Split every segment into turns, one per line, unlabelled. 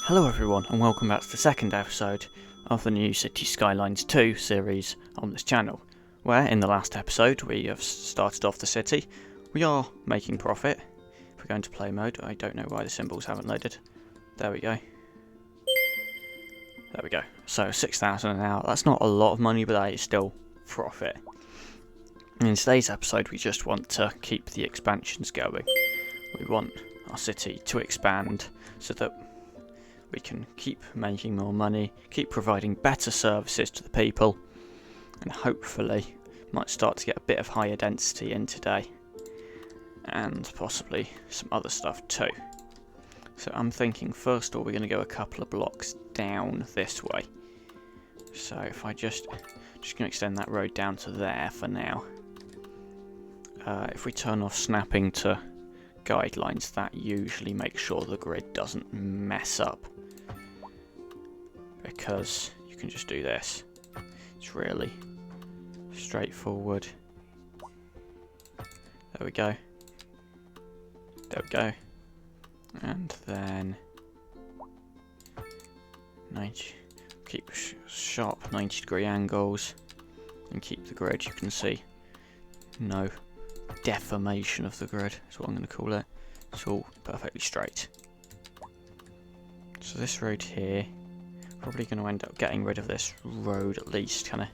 Hello everyone and welcome back to the second episode of the new Cities Skylines II series on this channel, where in the last episode we have started off the city. We are making profit. If we go into play mode, I don't know why the symbols haven't loaded. There we go. There we go. So 6,000 an hour. That's not a lot of money, but that is still profit. And in today's episode we just want to keep the expansions going. We want our city to expand so that we can keep making more money, keep providing better services to the people, and hopefully might start to get a bit of higher density in today, and possibly some other stuff too. So I'm thinking first of all we're going to go a couple of blocks down this way. So if I just going to extend that road down to there for now. If we turn off snapping to guidelines, that usually makes sure the grid doesn't mess up, because you can just do this. It's really straightforward. There we go. There we go. And then 90. Keep sharp 90-degree angles and keep the grid. You can see no deformation of the grid is what I'm going to call it. It's all perfectly straight. So this road here, probably going to end up getting rid of this road at least, kind of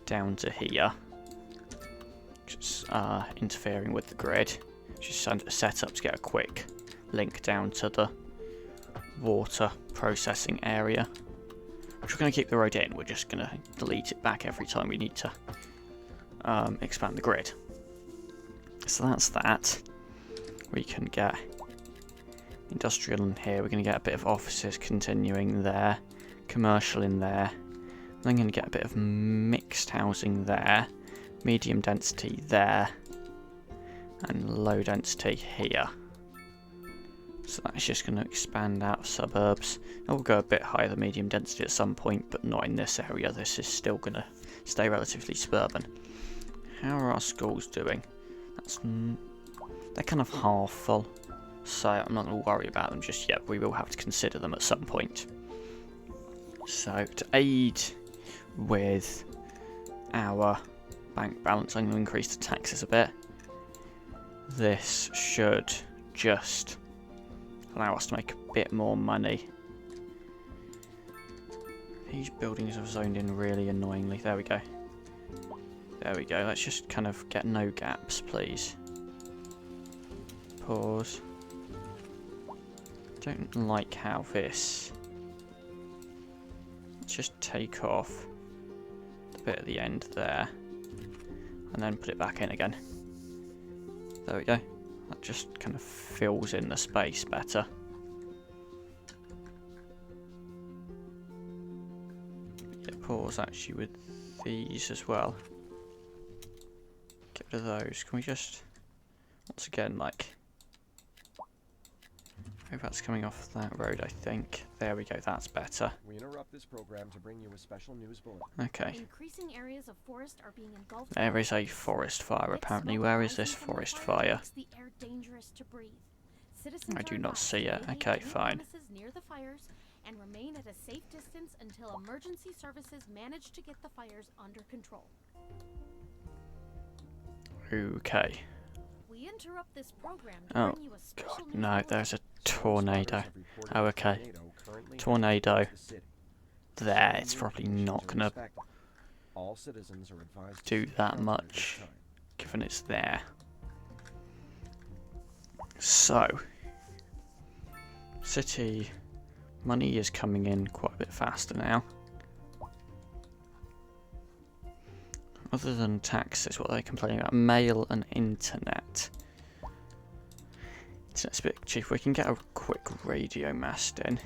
down to here. Just interfering with the grid. Just set up to get a quick link down to the water processing area. Which we're going to keep the road in. We're just going to delete it back every time we need to expand the grid. So that's that. We can get industrial in here. We're going to get a bit of offices continuing there. Commercial in there. Then going to get a bit of mixed housing there. Medium density there. And low density here. So that's just going to expand out of suburbs. It will go a bit higher than medium density at some point, but not in this area. This is still going to stay relatively suburban. How are our schools doing? They're kind of half full, so I'm not going to worry about them just yet. We will have to consider them at some point. So to aid with our bank balance, I'm going to increase the taxes a bit. This should just allow us to make a bit more money. These buildings have zoned in really annoyingly. There we go. There we go. Let's just kind of get no gaps, please. Pause. Don't like how this... Let's just take off the bit at the end there. And then put it back in again. There we go. That just kind of fills in the space better. Yeah, pause actually with these as well. Get rid of those. Can we just, once again, like, maybe that's coming off that road, I think. There we go, that's better.
We interrupt this program to bring you a special news bulletin.
Okay.
Increasing areas of forest are being engulfed.
There is a forest fire apparently. Where is this forest fire?
The air dangerous to breathe.
I do not see it. Okay, fine.
Near the fires and remain at a safe distance until emergency services manage to get the fires under control.
Okay.
We interrupt this program to
Oh,
bring you a special
God,
news
no,
bulletin.
there's a tornado. Oh, okay. Tornado. There, it's probably not going to do that much, given it's there. So, city money is coming in quite a bit faster now. Other than taxes, what are they complaining about? Mail and internet. Internet's a bit cheap. We can get a quick radio mast in.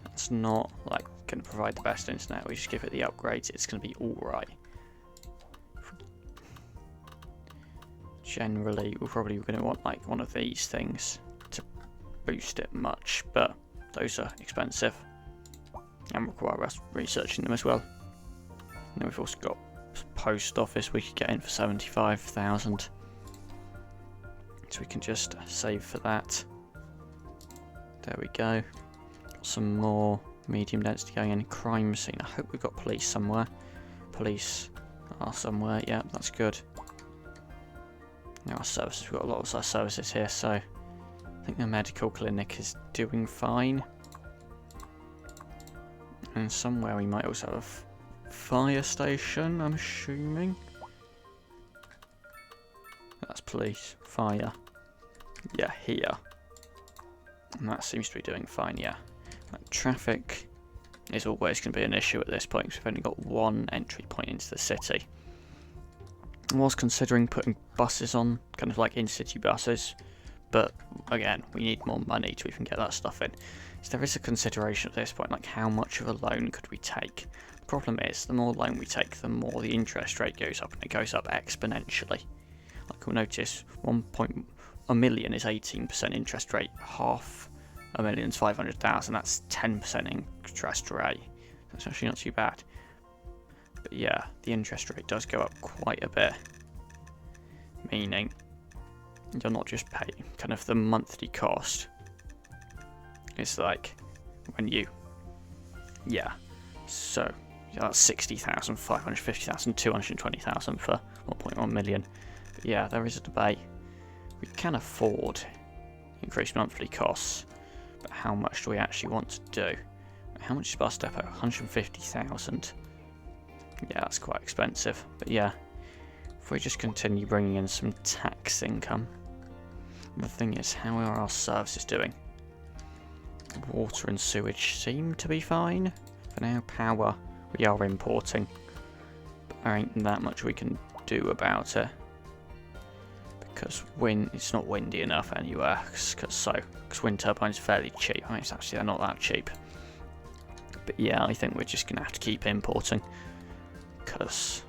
It's not like going to provide the best internet. We just give it the upgrades. It's going to be alright. Generally, we're probably going to want like one of these things to boost it much, but those are expensive and require us researching them as well. And then we've also got post office we could get in for 75,000. So we can just save for that. There we go. some more medium density going in. Crime scene. I hope we've got police somewhere. Police are somewhere. Yeah, that's good. Now our services. We've got a lot of our services here, so I think the medical clinic is doing fine. And somewhere we might also have a fire station, I'm assuming. That's police. Fire. Yeah, here. And that seems to be doing fine, yeah. Like, traffic is always going to be an issue at this point, because we've only got one entry point into the city. I was considering putting buses on, kind of like in-city buses, but again, we need more money to even get that stuff in. So there is a consideration at this point, like how much of a loan could we take? The problem is, the more loan we take, the more the interest rate goes up, and it goes up exponentially. Like we'll notice, a million is 18% interest rate, half a million is 500,000, that's 10% interest rate. That's actually not too bad. But yeah, the interest rate does go up quite a bit, meaning you're not just paying kind of the monthly cost. It's like when you, yeah, so yeah, that's 60,000, 550,000, 220,000 for 1.1 million. But yeah, there is a debate. We can afford increased monthly costs, but how much do we actually want to do? How much is bus depot? 150,000. Yeah, that's quite expensive. But yeah, if we just continue bringing in some tax income. The thing is, how are our services doing? Water and sewage seem to be fine. For now, power we are importing, but there ain't that much we can do about it. Because it's not windy enough anywhere, because wind turbines are fairly cheap. I mean, it's actually, they're not that cheap. But yeah, I think we're just going to have to keep importing, because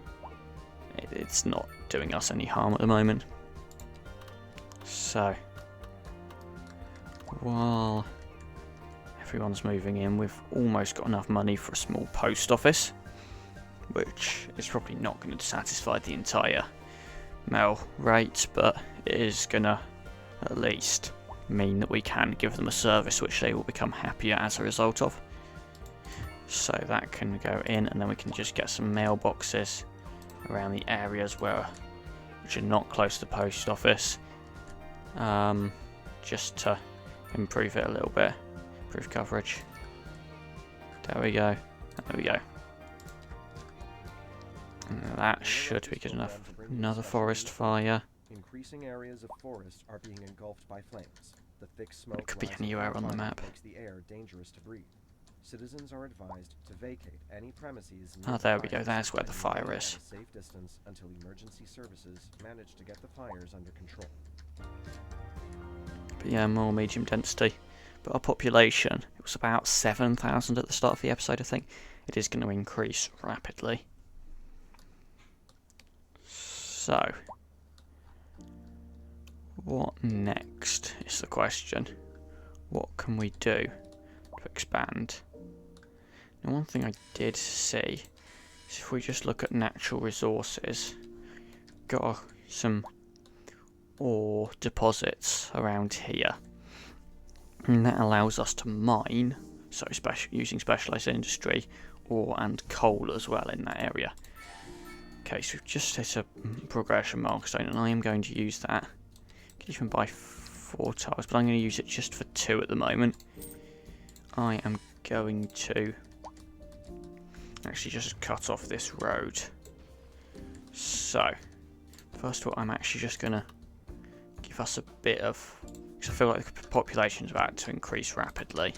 it's not doing us any harm at the moment. So, while everyone's moving in, we've almost got enough money for a small post office, which is probably not going to satisfy the entire mail rate, but it is going to at least mean that we can give them a service which they will become happier as a result of. So that can go in, and then we can just get some mailboxes around the areas which are not close to the post office, just to improve it a little bit, improve coverage. There we go, there we go. And that should be good enough. Another forest fire.
Increasing areas of forest are being engulfed by flames. The thick smoke
It could be
rising
anywhere
from
on the
fire
map.
makes the air dangerous to breathe. Citizens are advised to vacate any premises near
Oh,
the
there we go.
fires
That's where
and
the fire
remain
is.
at a safe distance until emergency services manage to get the fires under control.
But yeah, more medium density. But our population, it was about 7,000 at the start of the episode, I think. It is going to increase rapidly. So, what next is the question. What can we do to expand? Now, one thing I did see is if we just look at natural resources, got some ore deposits around here, and that allows us to mine, so using specialised industry, ore and coal as well in that area. Okay, so we've just hit a progression milestone, and I am going to use that. You can even buy 4 tiles, but I'm going to use it just for 2 at the moment. I am going to actually just cut off this road. So, first of all, I'm actually just going to give us a bit of, because I feel like the population is about to increase rapidly.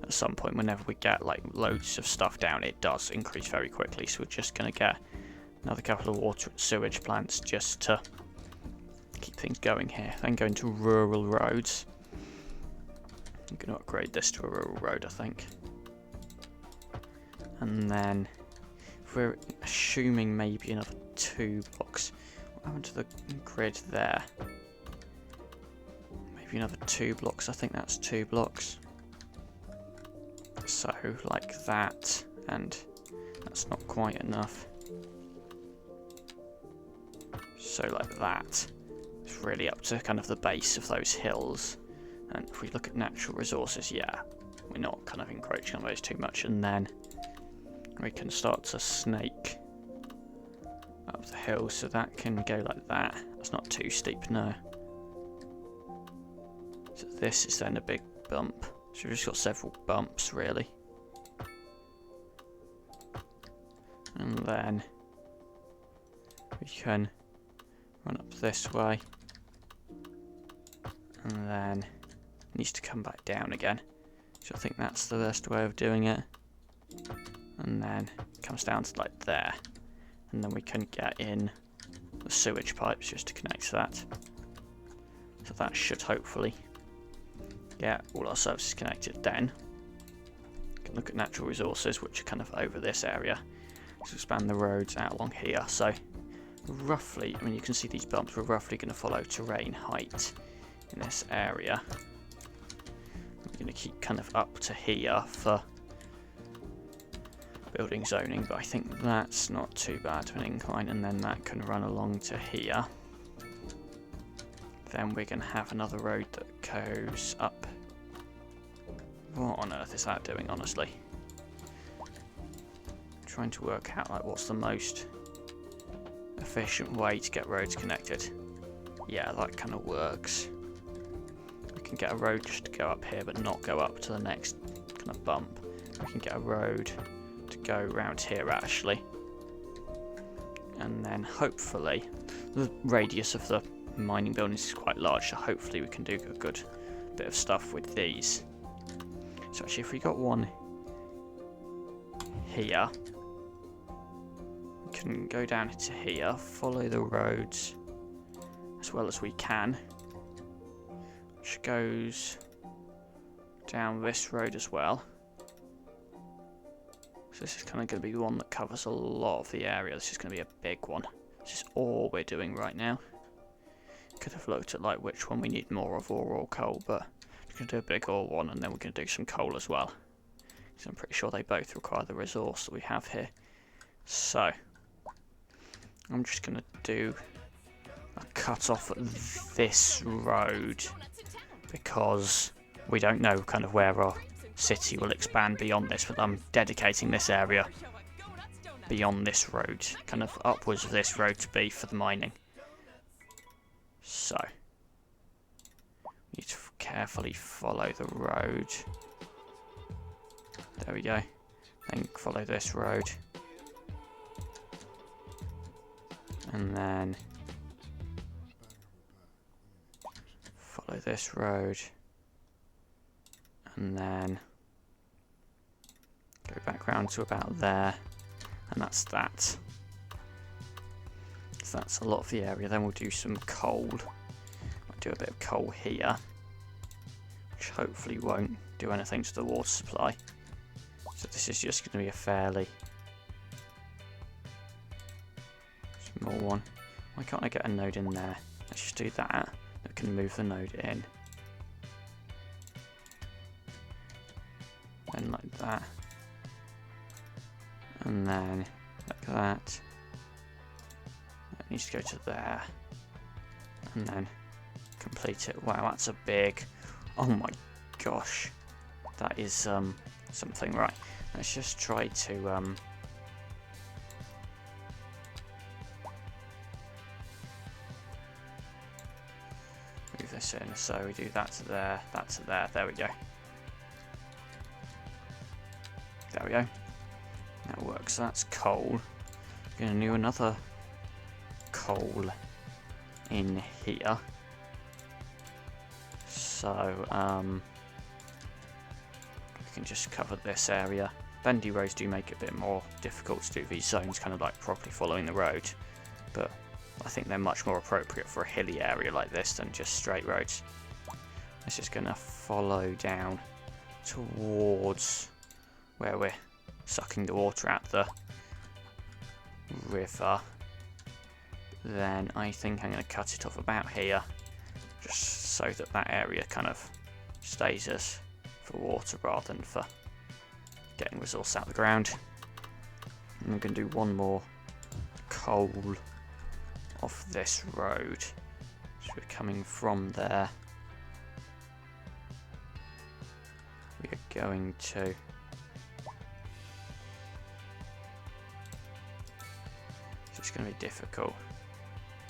At some point, whenever we get like loads of stuff down, it does increase very quickly. So we're just going to get another couple of water and sewage plants just to keep things going here. Then go into rural roads. I'm going to upgrade this to a rural road, I think. And then, if we're assuming maybe another 2 blocks, what happened to the grid there? Maybe another 2 blocks, I think that's 2 blocks. So, like that, and that's not quite enough. So like that. It's really up to kind of the base of those hills. And if we look at natural resources, yeah, we're not kind of encroaching on those too much, and then we can start to snake up the hill, so that can go like that. That's not too steep, no. So this is then a big bump. So we've just got several bumps really. And then we can run up this way. And then it needs to come back down again. So I think that's the best way of doing it. And then it comes down to like there. And then we can get in the sewage pipes just to connect to that. So that should hopefully get all our services connected. Then we can look at natural resources, which are kind of over this area. Let's expand the roads out along here. So roughly, I mean, you can see these bumps, we're roughly going to follow terrain height in this area. We're going to keep kind of up to here for building zoning, but I think that's not too bad of an incline, and then that can run along to here. Then we're going to have another road that goes up. What on earth is that doing, honestly? Trying to work out like what's the most efficient way to get roads connected. Yeah, that kind of works. We can get a road just to go up here but not go up to the next kind of bump. We can get a road to go around here actually. And then hopefully the radius of the mining buildings is quite large, so hopefully we can do a good bit of stuff with these. So actually if we got one here, we can go down to here, follow the roads as well as we can, which goes down this road as well. So this is kind of going to be the one that covers a lot of the area. This is going to be a big one. This is all we're doing right now. Could have looked at like which one we need more of, ore or coal, but we're going to do a big ore one, and then we're going to do some coal as well. So I'm pretty sure they both require the resource that we have here. So I'm just going to do a cut off at this road because we don't know kind of where our city will expand beyond this, but I'm dedicating this area beyond this road, kind of upwards of this road to be for the mining. So we need to carefully follow the road. There we go. Then follow this road. And then follow this road. And then go back round to about there. And that's that. So that's a lot of the area. Then we'll do some coal. I'll do a bit of coal here, which hopefully won't do anything to the water supply. So this is just going to be a fairly small one. Why can't I get a node in there? Let's just do that. That can move the node in. Then like that. And then like that. It needs to go to there. And then complete it. Wow, that's a big... Oh my gosh. That is something. Right, let's just try to... move this in. So we do that to there, that to there. There we go. There we go. That works. That's coal. We're going to do another coal in here. So we can just cover this area. Bendy roads do make it a bit more difficult to do these zones kind of like properly following the road, but I think they're much more appropriate for a hilly area like this than just straight roads. It's just going to follow down towards where we're sucking the water out the river. Then I think I'm going to cut it off about here, just so that that area kind of stays as for water rather than for getting resource out of the ground. And I'm going to do one more coal off this road. So we're coming from there. we are going to it's going to be difficult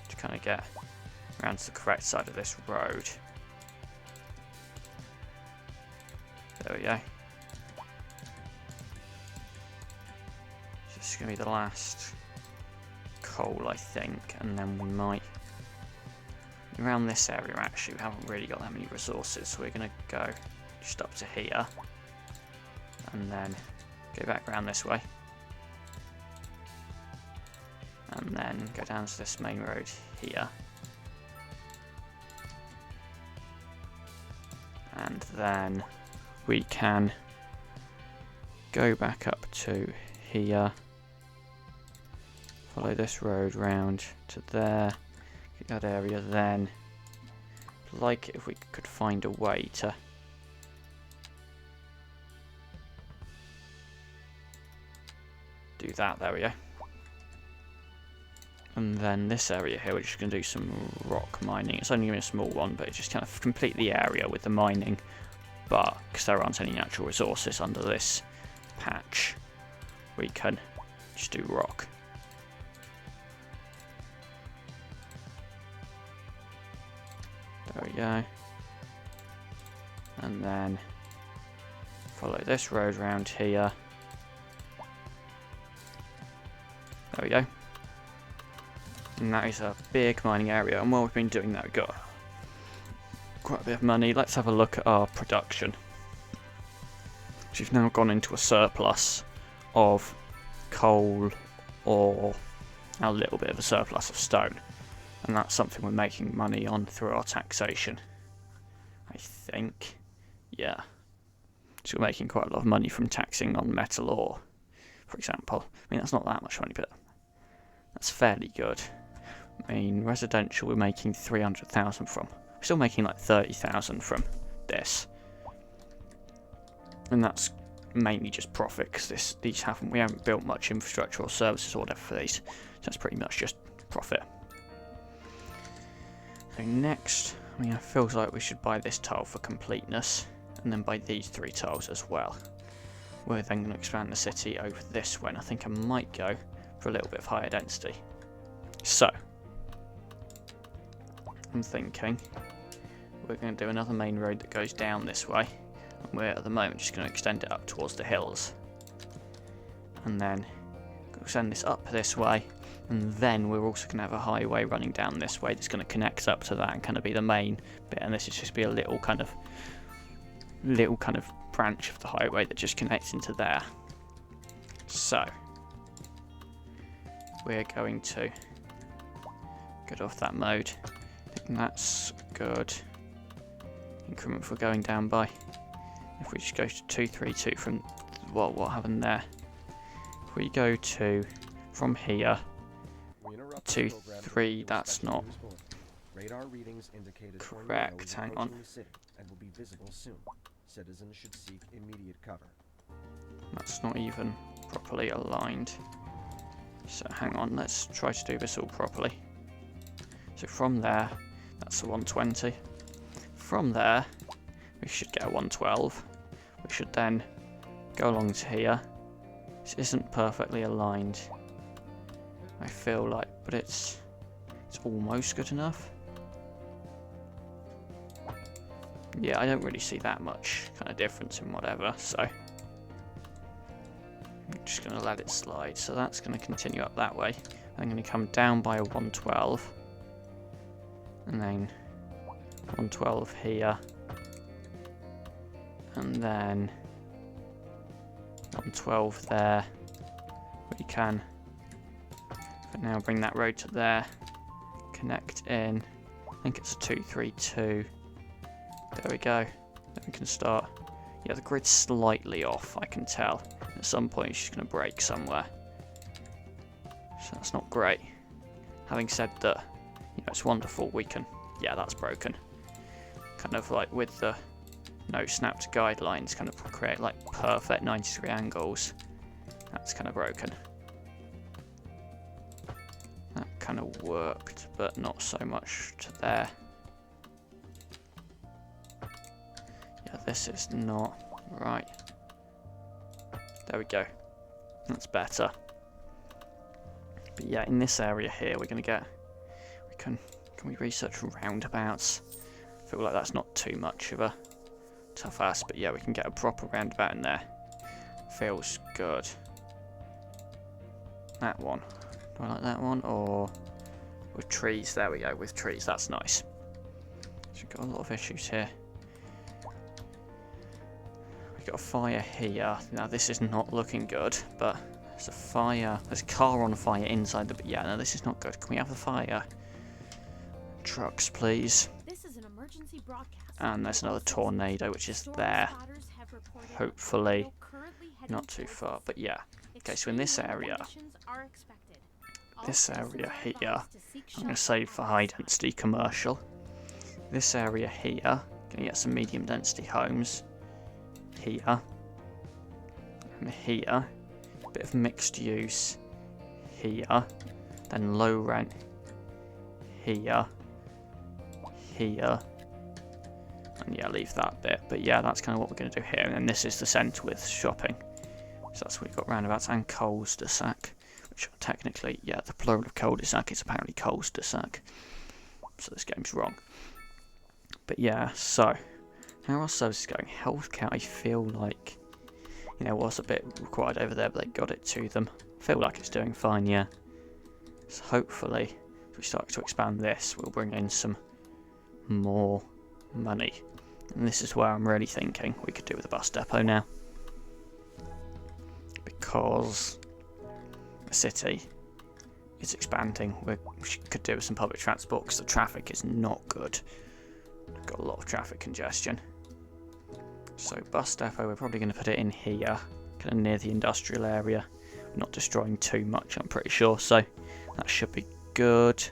to kind of get around to the correct side of this road. There we go. So this is going to be the last coal, I think, and then we might around this area. Actually, we haven't really got that many resources, so we're going to go just up to here and then go back around this way and then go down to this main road here, and then we can go back up to here, follow this road round to there, get that area. Then like if we could find a way to do that. There we go. And then this area here, we're just going to do some rock mining. It's only going to be a small one, but it's just kind of complete the area with the mining. But because there aren't any natural resources under this patch, we can just do rock. There we go. And then follow this road round here. There we go. And that is a big mining area, and while we've been doing that, we've got quite a bit of money. Let's have a look at our production. So we've now gone into a surplus of coal, or a little bit of a surplus of stone, and that's something we're making money on through our taxation, I think. Yeah, so we're making quite a lot of money from taxing on metal ore, for example. I mean, that's not that much money, but that's fairly good. I mean, residential we're making 300,000 from. We're still making like 30,000 from this, and that's mainly just profit because we haven't built much infrastructure or services or whatever for these. So that's pretty much just profit. So next, I mean, it feels like we should buy this tile for completeness, and then buy these 3 tiles as well. We're then going to expand the city over this way, and I think I might go for a little bit of higher density. So I'm thinking we're going to do another main road that goes down this way, and we're at the moment just going to extend it up towards the hills, and then extend this up this way, and then we're also going to have a highway running down this way that's going to connect up to that and kind of be the main bit, and this is just be a little kind of branch of the highway that just connects into there. So we're going to get off that mode. I think that's good. Increment for going down by. If we just go to 232 from what happened there. If we go to from here 2 3, that's not
radar readings indicate a
correct. Hang on.
And will be visible soon. Citizens should seek immediate cover.
That's not even properly aligned. So hang on, let's try to do this all properly. So from there, that's a 120. From there, we should get a 112. We should then go along to here. This isn't perfectly aligned, I feel like, but it's almost good enough. Yeah, I don't really see that much kind of difference in whatever, so I'm just going to let it slide. So that's going to continue up that way. I'm going to come down by a 112, and then 112 here, and then 112 there. We can for now bring that road to there, connect in. I think it's a 232. There we go. Then we can start. Yeah, the grid's slightly off, I can tell. At some point she's going to break somewhere, so that's not great. Having said that, it's wonderful. We can. Yeah, that's broken. Kind of like with the no snapped guidelines, kind of create like perfect 90-degree angles. That's kind of broken. That kind of worked, but not so much to there. Yeah, this is not Right. There we go. That's better. But yeah, in this area here, we're going to get... Can we research roundabouts? I feel like that's not too much of a tough ask, but yeah, we can get a proper roundabout in there. Feels good. That one. Do I like that one? Or with trees? There we go, with trees. That's nice. So we've got a lot of issues here. We've got a fire here. Now this is not looking good, but there's a fire. There's a car on fire inside the... Yeah, no, this is not good. Can we have the fire? Trucks, please.
This is an emergency broadcast.
And there's another tornado, which is there. Hopefully not too far, but yeah. Okay, so in this area here, I'm going to save for high density commercial. This area here, going to get some medium density homes. Here. And here. A bit of mixed use. Here. Then low rent. Here. Here. And yeah, leave that bit. But yeah, that's kind of what we're going to do here. And then this is the centre with shopping. So that's what we've got roundabouts and cul-de-sac. Which are technically, yeah, the plural of cul-de-sac is apparently cul-de-sac. So this game's wrong. But yeah, so how our service is going? Healthcare, I feel like, you know, was a bit required over there, but they got it to them. I feel like it's doing fine, yeah. So hopefully, if we start to expand this, we'll bring in some more money. And this is where I'm really thinking we could do with a bus depot now. Because the city is expanding. We could do with some public transport because the traffic is not good. We've got a lot of traffic congestion. So bus depot, we're probably going to put it in here, kind of near the industrial area. We're not destroying too much, I'm pretty sure, so that should be good.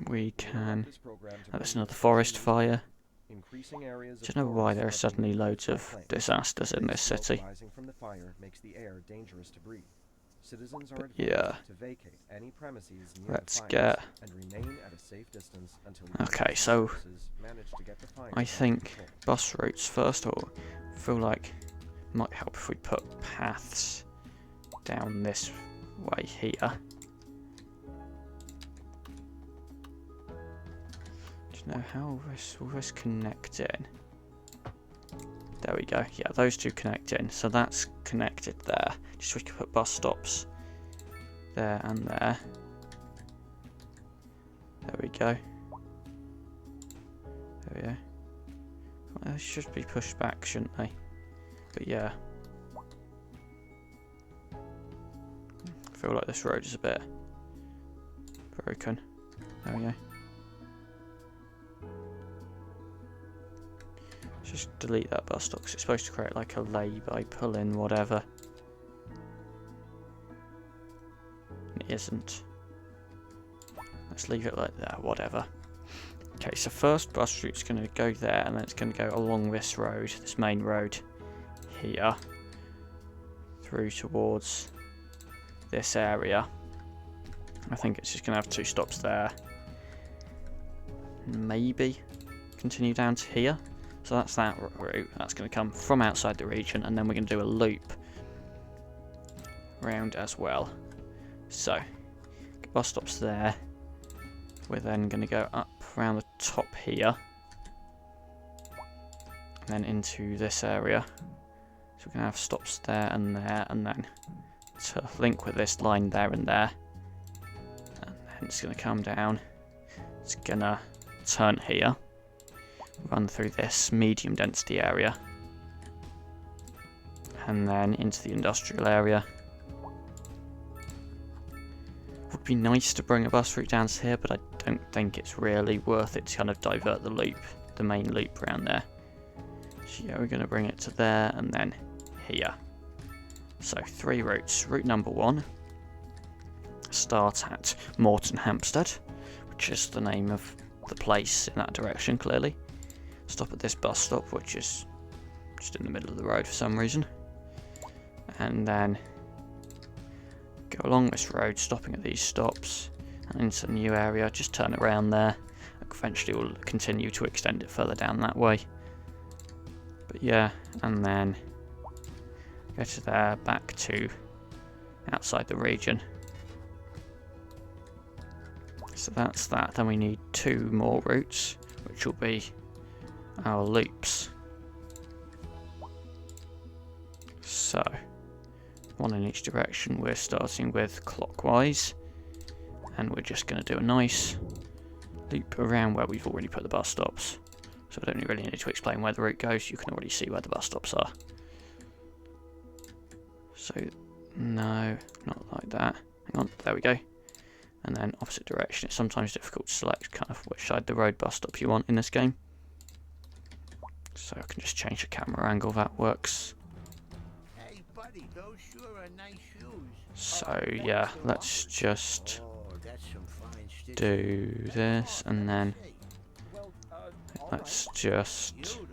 We can... Oh, there's another forest fire. Don't know why there are suddenly loads of disasters in this city. But yeah, let's get... Okay, so I think bus routes first, or I feel like it might help if we put paths down this way here. Do you know how will this connect in? There we go. Yeah, those two connect in. So that's connected there. Just we can put bus stops there and there. There we go. There we go. Well, they should be pushed back, shouldn't they? But yeah. I feel like this road is a bit broken. There we go. Just delete that bus stop because it's supposed to create like a lay-by pull-in whatever. It isn't. Let's leave it like that, whatever. Okay, so first bus route's going to go there and then it's going to go along this road, this main road here, through towards this area. I think it's just going to have two stops there. Maybe continue down to here. So that's that route. That's going to come from outside the region, and then we're going to do a loop round as well. So, bus stops there. We're then going to go up around the top here, and then into this area. So we're going to have stops there, and then to link with this line there and there. And then it's going to come down. It's going to turn here. Run through this medium density area and then into the industrial area. Would be nice to bring a bus route down to here, but I don't think it's really worth it to kind of divert the loop, the main loop around there. So yeah, we're going to bring it to there and then here. So 3 routes. Route number 1 starts at Morton Hampstead, which is the name of the place in that direction clearly. Stop at this bus stop, which is just in the middle of the road for some reason. And then go along this road, stopping at these stops, and into a new area, just turn around there. Eventually we'll continue to extend it further down that way. But yeah, and then go to there, back to outside the region. So that's that. Then we need 2 more routes, which will be our loops. So, 1 in each direction. We're starting with clockwise, and we're just going to do a nice loop around where we've already put the bus stops. So I don't really need to explain where the route goes, you can already see where the bus stops are. So, no, not like that. Hang on, there we go. And then opposite direction. It's sometimes difficult to select kind of which side the road bus stop you want in this game. So I can just change the camera angle, that works.
Hey buddy, those sure are nice shoes.
So yeah, let's just
Oh, that's some fine stitching.
do this, and then
Well,
let's just
Beautiful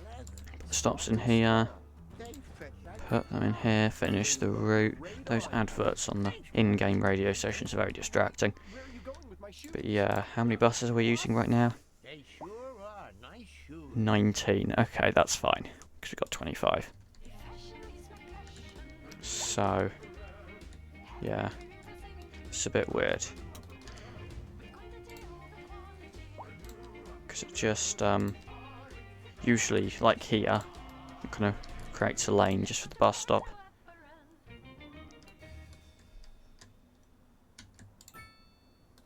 leather.
put the stops in here,
They fit like
put them in here, finish the route. Those adverts on the in-game radio stations are very distracting.
where are you going with my shoes?
But yeah, how many buses are we using right now?
they sure are nice shoes.
19. Okay, that's fine, because we've got 25. So, yeah, it's a bit weird. Because it just, usually, like here, it kind of creates a lane just for the bus stop.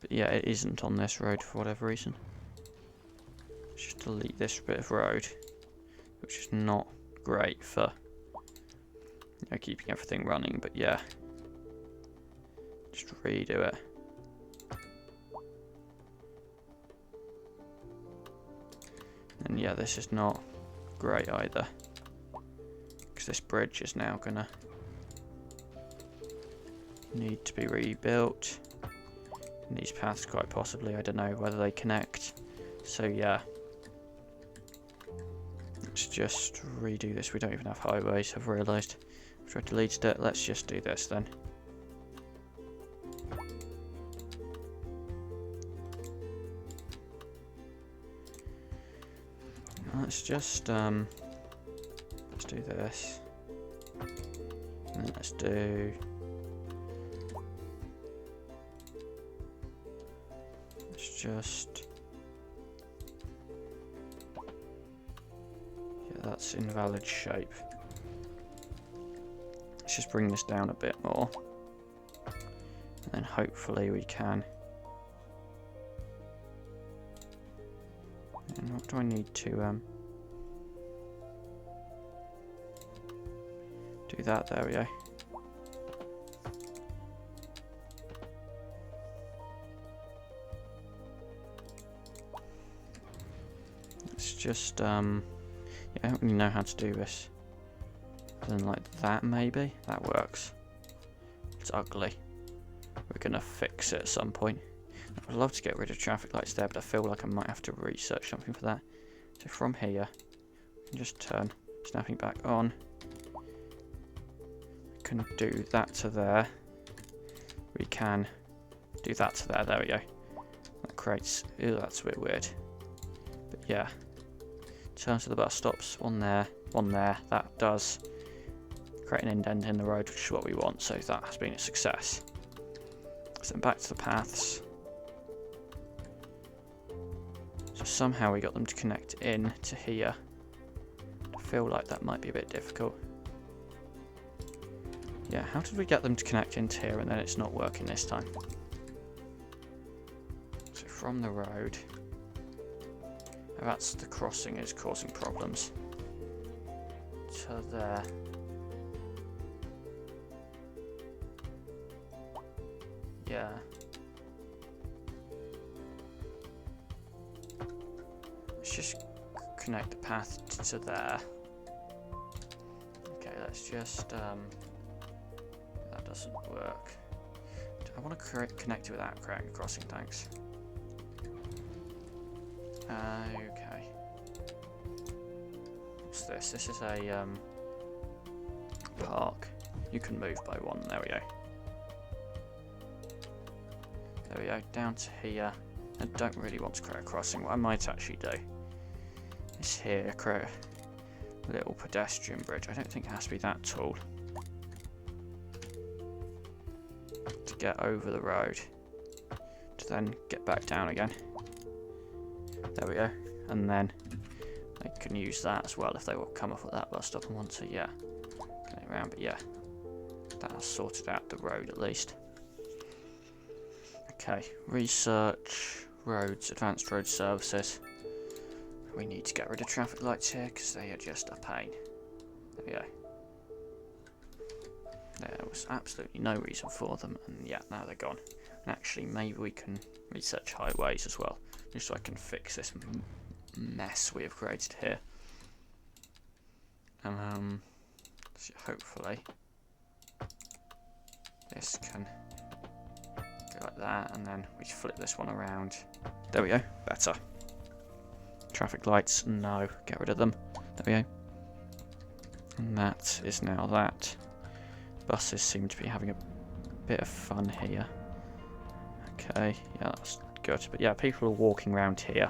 But yeah, it isn't on this road for whatever reason. Let's just delete this bit of road, which is not great for keeping everything running, but yeah. Just redo it. And yeah, this is not great either, because this bridge is now gonna need to be rebuilt. And these paths quite possibly, I don't know whether they connect. So yeah. Let's just redo this. We don't even have highways, I've realised. If I deleted it, let's just do this then. Let's just let's do this. And then let's do just that's invalid shape. Let's just bring this down a bit more, and then hopefully we can. And what do I need to do that? There we go. Let's just yeah, I don't really know how to do this. Other than like that, maybe that works. It's ugly. We're gonna fix it at some point. I'd love to get rid of traffic lights there, but I feel like I might have to research something for that. So from here, we can just turn snapping back on. We can do that to there. We can do that to there. There we go. That creates. Ew, that's a bit weird. But yeah. In terms of the bus stops, one there, one there. That does create an indent in the road, which is what we want. So that has been a success. So then back to the paths. So somehow we got them to connect in to here. I feel like that might be a bit difficult. Yeah, how did we get them to connect into here and then it's not working this time? So from the road, oh, that's the crossing is causing problems. To there. Yeah. Let's just connect the path to there. Okay, let's just that doesn't work. I want to connect it without creating a crossing, thanks. Okay. What's this? This is a park. You can move by one. There we go. There we go. Down to here. I don't really want to create a crossing. What I might actually do is here create little pedestrian bridge. I don't think it has to be that tall to get over the road to then get back down again. There we go. And then they can use that as well if they will come off at that bus stop and want to, yeah, get around. But yeah, that has sorted out the road at least. Okay, research, roads, advanced road services. We need to get rid of traffic lights here because they are just a pain. There we go. There was absolutely no reason for them, and yeah, now they're gone. And actually, maybe we can research highways as well, just so I can fix this mess we have created here. So hopefully this can go like that, and then we flip this one around. There we go, better. Traffic lights, no, get rid of them. There we go. And that is now that. Buses seem to be having a bit of fun here. Okay, yeah, that's good. But yeah, people are walking around here.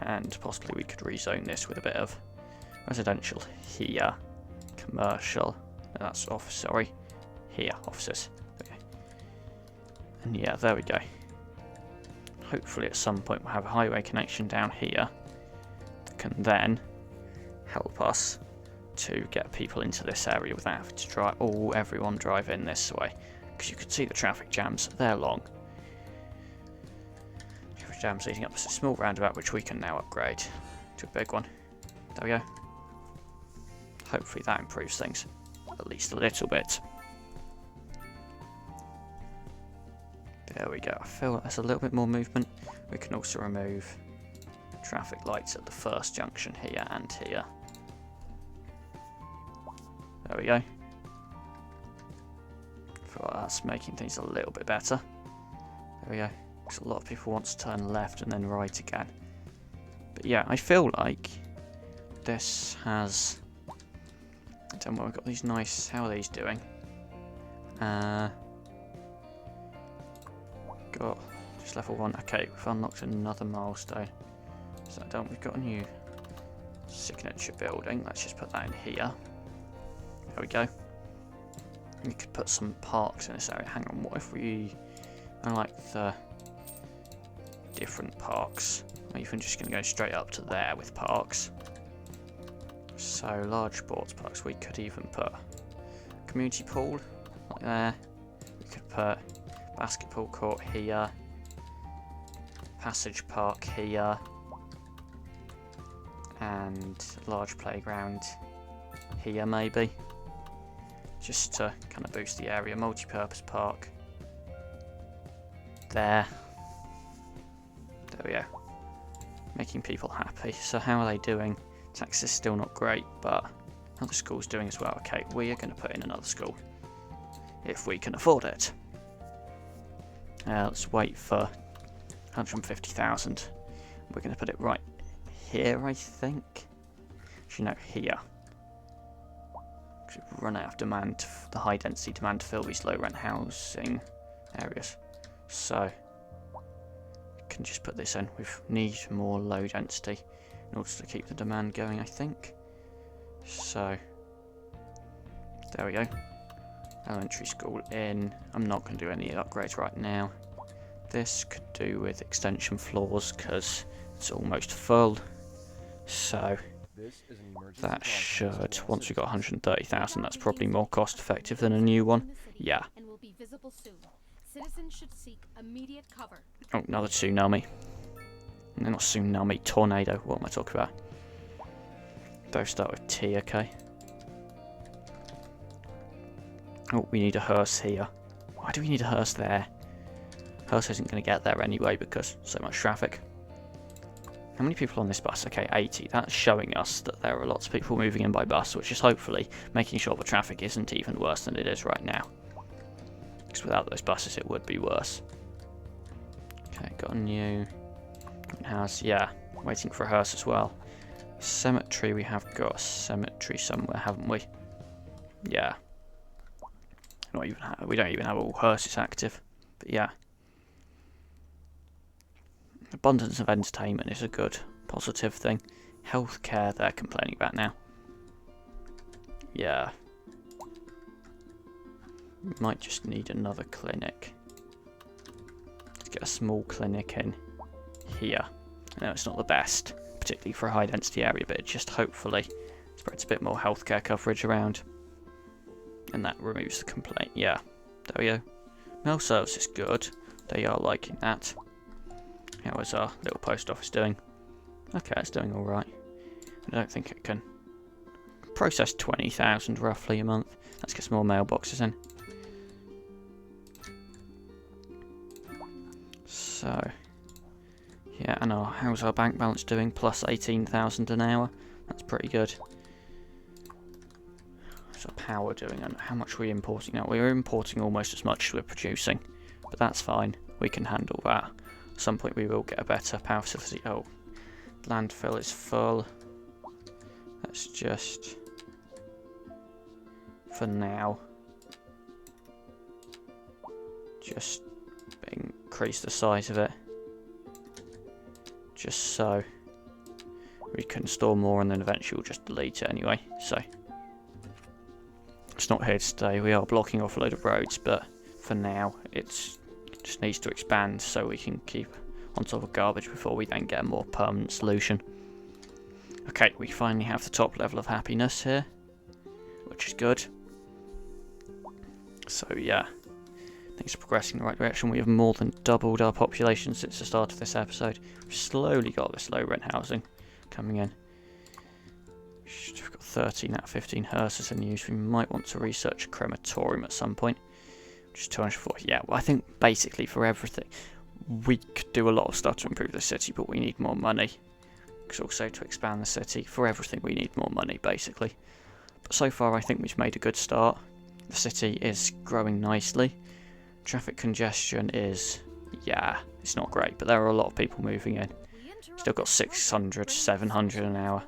And possibly we could rezone this with a bit of residential here. Commercial. That's office, sorry. Here, offices. Okay. And yeah, there we go. Hopefully at some point we'll have a highway connection down here that can then help us to get people into this area without having to drive, everyone drive in this way. Because you can see the traffic jams, they're long. Traffic jams leading up to a small roundabout which we can now upgrade to a big one. There we go. Hopefully that improves things, at least a little bit. There we go. I feel like there's a little bit more movement. We can also remove traffic lights at the first junction here and here. There we go. I feel like that's making things a little bit better. There we go. Because a lot of people want to turn left and then right again. But yeah, I feel like this has... I don't know, we've got these nice... How are these doing? Got just level 1. Okay, we've unlocked another milestone. So we've got a new signature building. Let's just put that in here. There we go. You could put some parks in this area. Hang on, what if we... I like the different parks. Or even just going to go straight up to there with parks. So, large sports parks. We could even put community pool, like there. We could put basketball court here. Passage park here. And large playground here, maybe. Just to kind of boost the area. Multi-purpose park. There. There we go. Making people happy. So how are they doing? Tax is still not great, but other schools doing as well. Okay, we are going to put in another school. If we can afford it. Let's wait for 150,000. We're going to put it right here, I think. Actually, no, here. Because we've run out of demand, the high density demand to fill these low rent housing areas. So, we can just put this in. We need more low density in order to keep the demand going, I think. So, there we go. Elementary school in. I'm not going to do any upgrades right now. This could do with extension floors because it's almost full. So, that should, once we've got 130,000, that's probably more cost effective than a new one. Yeah.
And will be visible soon. Citizens should seek immediate cover.
Oh, another tsunami. No, not tsunami, tornado. What am I talking about? Both start with T, okay. Oh, we need a hearse here. Why do we need a hearse there? Hearse isn't going to get there anyway because so much traffic. How many people on this bus? Okay, 80. That's showing us that there are lots of people moving in by bus, which is hopefully making sure the traffic isn't even worse than it is right now. Because without those buses, it would be worse. Okay, got a new house. Yeah, waiting for a hearse as well. Cemetery, we have got a cemetery somewhere, haven't we? Yeah. We don't even have all hearses active. But yeah. Abundance of entertainment is a good, positive thing. Healthcare they're complaining about now. Yeah. We might just need another clinic. Let's get a small clinic in here. I know it's not the best, particularly for a high density area, but it just hopefully spreads a bit more healthcare coverage around. And that removes the complaint. Yeah, there we go. Mail service is good. They are liking that. How is our little post office doing? Okay, it's doing alright. I don't think it can process 20,000 roughly a month. Let's get some more mailboxes in. So, yeah, and how's our bank balance doing? Plus 18,000 an hour. That's pretty good. How's our power doing? And how much are we importing now? We're importing almost as much as we're producing, but that's fine. We can handle that. At some point we will get a better power facility. Oh, landfill is full. Let's just, for now, just increase the size of it. Just so we can store more, and then eventually we'll just delete it anyway. So it's not here to stay. We are blocking off a load of roads, but for now it just needs to expand so we can keep on top of garbage before we then get a more permanent solution. Okay, we finally have the top level of happiness here, which is good. So yeah, things are progressing in the right direction. We have more than doubled our population since the start of this episode. We've slowly got this low rent housing coming in. We've got 13 out of 15 hearses in use. We might want to research a crematorium at some point. Which is 240. Yeah, well, I think basically for everything, we could do a lot of stuff to improve the city, but we need more money. Because also to expand the city, for everything we need more money, basically. But so far I think we've made a good start. The city is growing nicely. Traffic congestion is, yeah, it's not great, but there are a lot of people moving in. Still got 600, 700 an hour.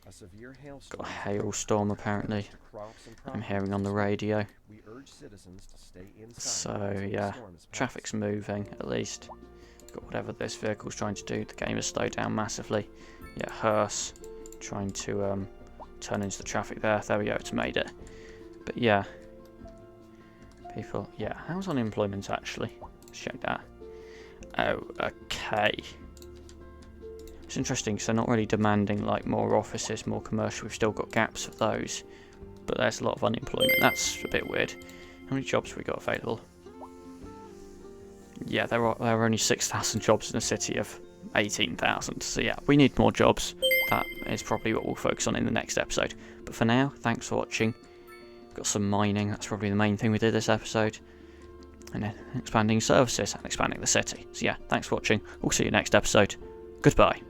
A severe hailstorm.
Got a hailstorm apparently. I'm hearing on the radio.
We urge citizens to stay inside
So
until the
yeah,
storm is past.
traffic's moving at least. Got whatever this vehicle's trying to do. The game has slowed down massively. Yeah, hearse trying to turn into the traffic there. There we go, it's made it. But yeah, people. Yeah, how's unemployment actually? Let's check that. Oh, okay. It's interesting because they're not really demanding like more offices, more commercial. We've still got gaps of those, but there's a lot of unemployment. That's a bit weird. How many jobs have we got available? Yeah, there are only 6,000 jobs in a city of 18,000. So yeah, we need more jobs. That is probably what we'll focus on in the next episode. But for now, thanks for watching. We've got some mining. That's probably the main thing we did this episode. And then expanding services and expanding the city. So yeah, thanks for watching. We'll see you next episode. Goodbye.